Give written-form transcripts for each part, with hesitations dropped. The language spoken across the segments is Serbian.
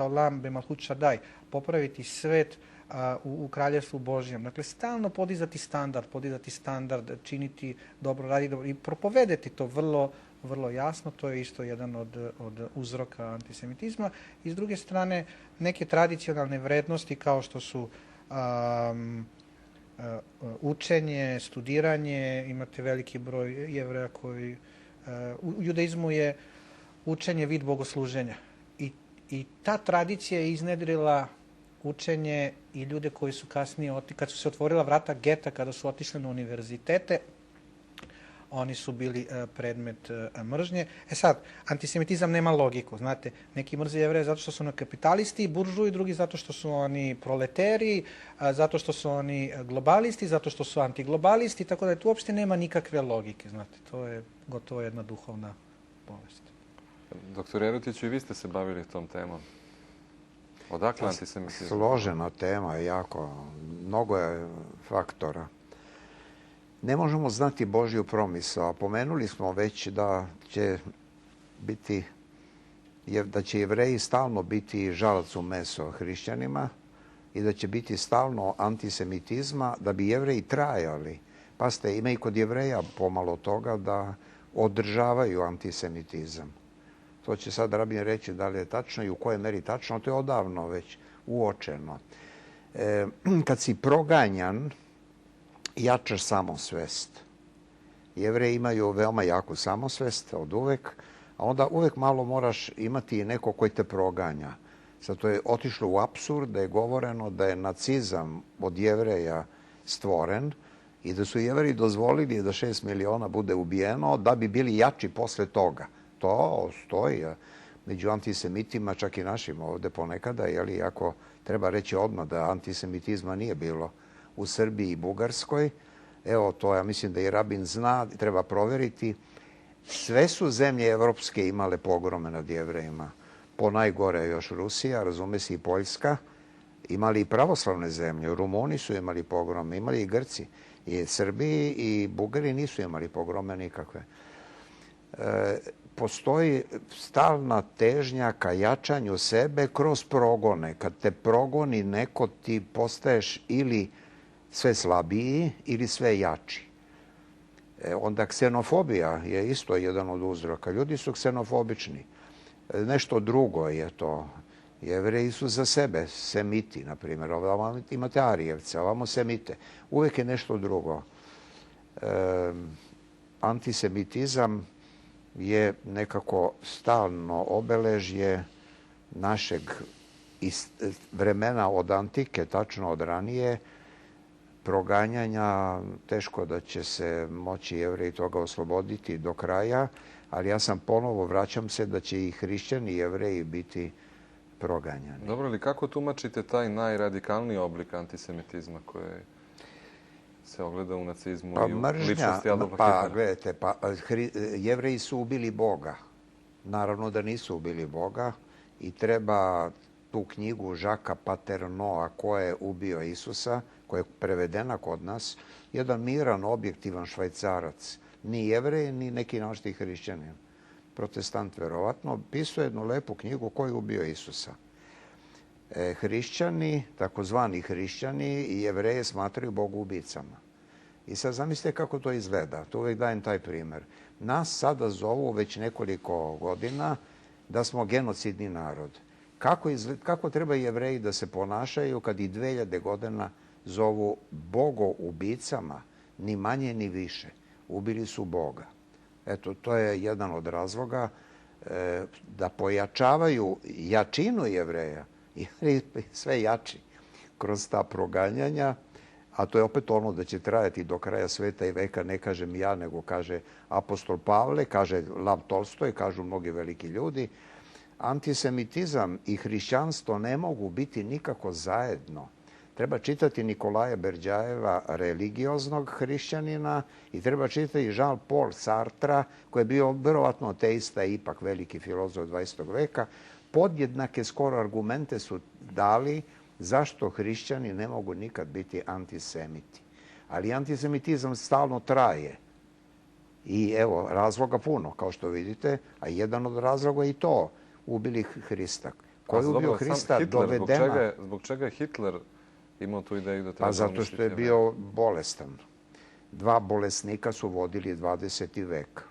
olam b'malchut Shaddai, popraviti svet u kraljevstvu Božjem. Dakle, stalno podizati standard, činiti dobro, raditi dobro i propovedeti to vrlo jasno. To je isto jedan od uzroka antisemitizma. I s druge strane, neke tradicionalne vrednosti kao što su učenje, studiranje, imate veliki broj Jevreja koji... U judaizmu je učenje vid bogosluženja. I ta tradicija je iznedrila učenje i ljude koji su kasnije, kad su se otvorila vrata geta, kada su otišli na univerzitete, oni su bili predmet mržnje. Sad, antisemitizam nema logiku, znate. Neki mrze Jevreje zato što su oni kapitalisti, buržuji, drugi zato što su oni proleteri, zato što su oni globalisti, zato što su antiglobalisti, tako da tu uopšte nema nikakve logike, znate. To je gotovo jedna duhovna bolest. Doktor Jerotiću, i vi ste se bavili tom temom. Odakle antisemitizam? Složena tema je jako. Mnogo je faktora. Ne možemo znati Božju promisao. Pomenuli smo već da će Jevreji stalno biti žalac u meso hrišćanima i da će biti stalno antisemitizma da bi Jevreji trajali. Pazite, ima i kod Jevreja pomalo toga da održavaju antisemitizam. To će sad Rabin reći da li je tačno i u kojoj meri tačno. To je odavno već uočeno. Kad si proganjan, jačaš samosvest. Jevreji imaju veoma jaku samosvest od uvek, a onda uvek malo moraš imati i neko koji te proganja. Sad to je otišlo u apsurd da je govoreno da je nacizam od Jevreja stvoren i da su Jevreji dozvolili da 6 miliona bude ubijeno da bi bili jači posle toga. To stoji među antisemitima, čak i našim ovde ponekada, iako treba reći odmah da antisemitizma nije bilo u Srbiji i Bugarskoj. Evo, to ja mislim da i Rabin zna, treba proveriti. Sve su zemlje evropske imale pogrome nad Jevrejima. Po najgore još Rusija, razume se i Poljska. Imali i pravoslavne zemlje. Rumuni su imali pogrome, imali i Grci. I Srbiji i Bugari nisu imali pogrome nikakve. Postoji stalna težnja ka jačanju sebe kroz progone. Kad te progoni neko, ti postaješ ili sve slabiji ili sve jači. Onda ksenofobija je isto jedan od uzroka. Ljudi su ksenofobični. Nešto drugo je to. Jevreji su za sebe semiti, na primjer. Ovamo imate Arijevce, ovamo semite. Uvijek je nešto drugo. Antisemitizam je nekako stalno obeležje našeg vremena od antike, tačno od ranije, proganjanja. Teško da će se moći Jevreji toga osloboditi do kraja, ali ja sam ponovo, vraćam se, da će i hrišćani i Jevreji biti proganjani. Dobro, ali kako tumačite taj najradikalniji oblik antisemitizma koji se ogleda u nacizmu i u ličnosti Adolfa Hitlera? Gledajte, Jevreji su ubili Boga. Naravno da nisu ubili Boga i treba tu knjigu Žaka Paternoa, ko je ubio Isusa, koja je prevedena kod nas, jedan miran, objektivan Švajcarac, ni Jevrej, ni neki našti hrišćanin, protestant verovatno, pisao jednu lepu knjigu ko je ubio Isusa. Hrišćani, takozvani hrišćani i Jevreje smatraju bogoubicama. I sad zamislite kako to izgleda. Tu uvijek dajem taj primer. Nas sada zovu već nekoliko godina da smo genocidni narod. Kako treba Jevreji da se ponašaju kad i 2000 godina zovu bogoubicama, ni manje ni više. Ubili su Boga. Eto, to je jedan od razloga da pojačavaju jačinu Jevreja, jer sve jači kroz ta proganjanja, a to je opet ono da će trajati do kraja sveta i veka, ne kažem ja, nego kaže apostol Pavle, kaže Lav Tolstoj, kažu mnogi veliki ljudi. Antisemitizam i hrišćanstvo ne mogu biti nikako zajedno. Treba čitati Nikolaja Berđajeva, religioznog hrišćanina, i treba čitati Jean-Paul Sartra, koji je bio verovatno ateista i ipak veliki filozof 20. veka. Podjednake skoro argumente su dali zašto hrišćani ne mogu nikad biti antisemiti. Ali antisemitizam stalno traje. I evo, razloga puno, kao što vidite, a jedan od razloga je i to. Ubili Hrista. ko je ubio Hrista, dovedena. Zbog čega je Hitler imao tu ideju da treba Pa zato što je bio bolestan. 2 bolesnika su vodili 20. vek.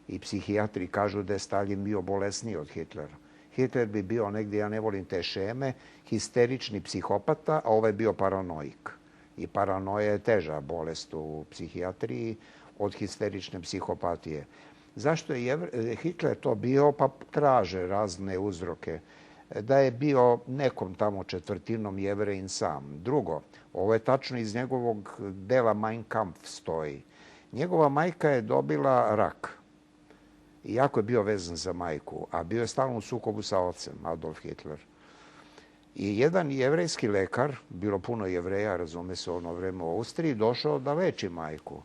I psihijatri kažu da je Stalin bio bolesniji od Hitlera. Hitler bi bio negdje, ja ne volim te šeme, histerični psihopata, a ovaj je bio paranoik. I paranoja je teža bolest u psihijatriji od histerične psihopatije. Zašto je Hitler to bio? Pa traže razne uzroke. Da je bio nekom tamo četvrtinom Jevrejin sam. Drugo, ovo je tačno iz njegovog dela Mein Kampf stoji. Njegova majka je dobila rak. Iako je bio vezan za majku, a bio je stalno u sukobu sa ocem, Adolf Hitler. I jedan jevrejski lekar, bilo puno Jevreja, razume se ono vreme u Austriji, došao da leči majku.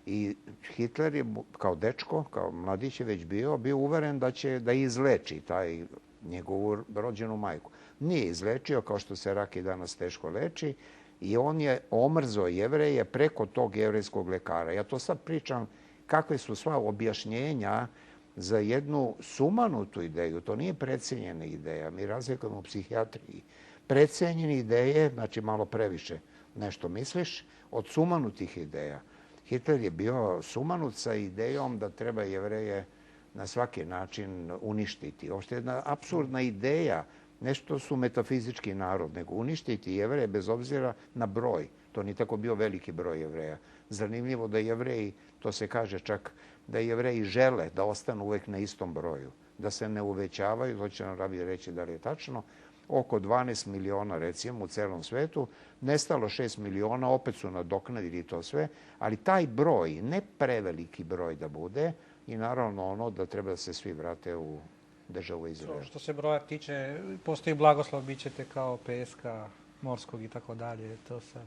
I Hitler je kao dečko, kao mladić je već bio uveren da će da izleči taj njegovu rođenu majku. Nije izlečio, kao što se rak i danas teško leči, i on je omrzao Jevreje preko tog jevrejskog lekara. Ja to sad pričam kakve su sva objašnjenja za jednu sumanutu ideju. To nije precenjena ideja. Mi razlikujemo u psihijatriji. Precenjene ideje, znači malo previše nešto misliš, od sumanutih ideja. Hitler je bio sumanut sa idejom da treba Jevreje na svaki način uništiti. Ovo je jedna apsurdna ideja. Nešto su metafizički narod, nego uništiti Jevreje bez obzira na broj. To nije tako bio veliki broj Jevreja. Zanimljivo da Jevreji, to se kaže čak, da Jevreji žele da ostanu uvek na istom broju, da se ne uvećavaju, to će nam Rabin reći da li je tačno, oko 12 miliona recimo u celom svetu, nestalo 6 miliona, opet su nadoknadili to sve, ali taj broj, ne preveliki broj da bude, i naravno ono da treba da se svi vrate u državu Izrael. Što se broja tiče, postoji blagoslov, bit ćete kao peska morskog i tako dalje, to sad...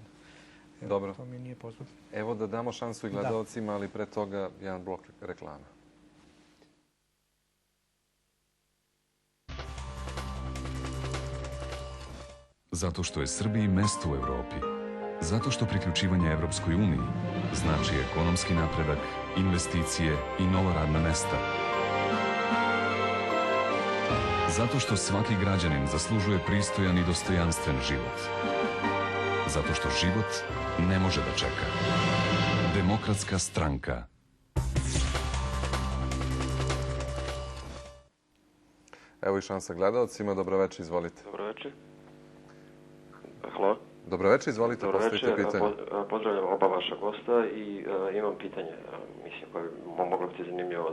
Dobro. To mi nije poznato. Evo da damo šansu i gledalcima, ali pre toga jedan blok reklama. Zato što je Srbiji mesto u Evropi. Zato što priključivanje Evropskoj uniji znači ekonomski napredak, investicije i nova radna mesta. Zato što svaki građanin zaslužuje pristojan i dostojanstven život. Zato što život ne može da čeka. Demokratska stranka. Evo i šansa gledalcima. Dobroveče, izvolite. Dobroveče. Halo. Dobroveče, izvolite, postavite pitanje. Pozdravljam oba vaša gosta i imam pitanje, mislim, koje bi moglo biti zanimljivo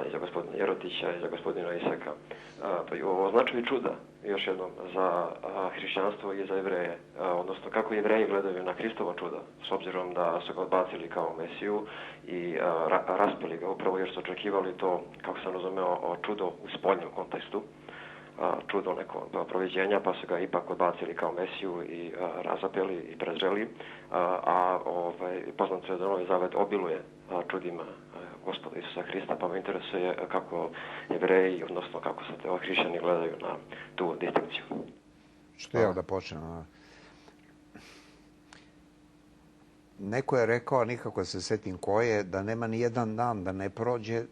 i za gospodina Jerotića i za gospodina Isaka. O značaju čuda, još jednom, za hrišćanstvo i za Jevreje, odnosno kako Jevreji gledaju na Hristova čuda, s obzirom da su ga odbacili kao Mesiju i raspili ga upravo jer su očekivali to, kako sam razumeo, čudo u spoljnom kontekstu, čudo neko proviđenja, pa su ga ipak odbacili kao Mesiju i razapeli i prezreli, poznato je da Novi Zavet obiluje čudima Gospoda Isusa Hrista, pa me interesuje kako Jevreji, odnosno kako se hrišćani gledaju na tu distinkciju. Što ja da počnem? Neko je rekao, nikako se setim ko je, da nema ni jedan dan da ne prođe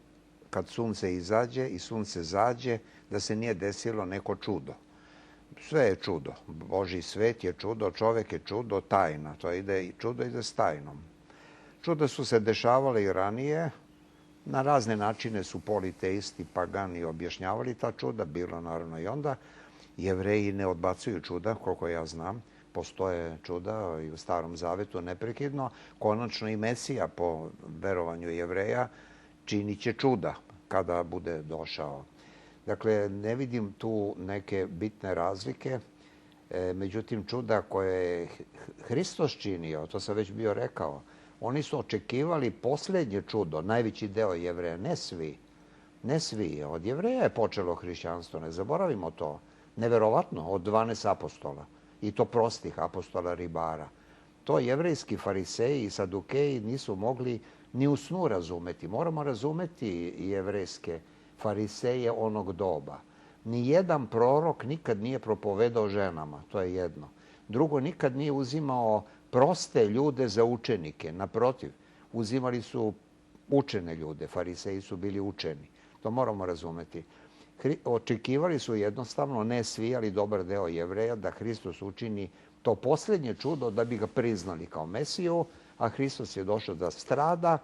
kad sunce izađe i sunce zađe, da se nije desilo neko čudo. Sve je čudo. Božji svet je čudo, čovek je čudo, tajna. Čudo ide s tajnom. Čuda su se dešavale i ranije. Na razne načine su politeisti, pagani objašnjavali ta čuda. Bilo naravno i onda. Jevreji ne odbacuju čuda, koliko ja znam. Postoje čuda i u Starom Zavetu neprekidno. Konačno i Mesija, po verovanju Jevreja, činit će čuda kada bude došao. Dakle, ne vidim tu neke bitne razlike. Međutim, čuda koje je Hristos činio, to sam već bio rekao, oni su očekivali posljednje čudo, najveći deo Jevreja, ne svi. Ne svi. Od Jevreja je počelo hrišćanstvo, ne zaboravimo to. Neverovatno, od 12 apostola. I to prostih apostola ribara. To jevrejski fariseji i sadukeji nisu mogli ni u snu razumeti. Moramo razumeti jevrejske fariseje onog doba. Nijedan prorok nikad nije propovedao ženama, to je jedno. Drugo, nikad nije uzimao proste ljude za učenike. Naprotiv, uzimali su učene ljude. Fariseji su bili učeni. To moramo razumeti. Očekivali su jednostavno, ne svi, ali dobar deo Jevreja, da Hristos učini to posljednje čudo da bi ga priznali kao Mesiju, a Hristos je došao da strada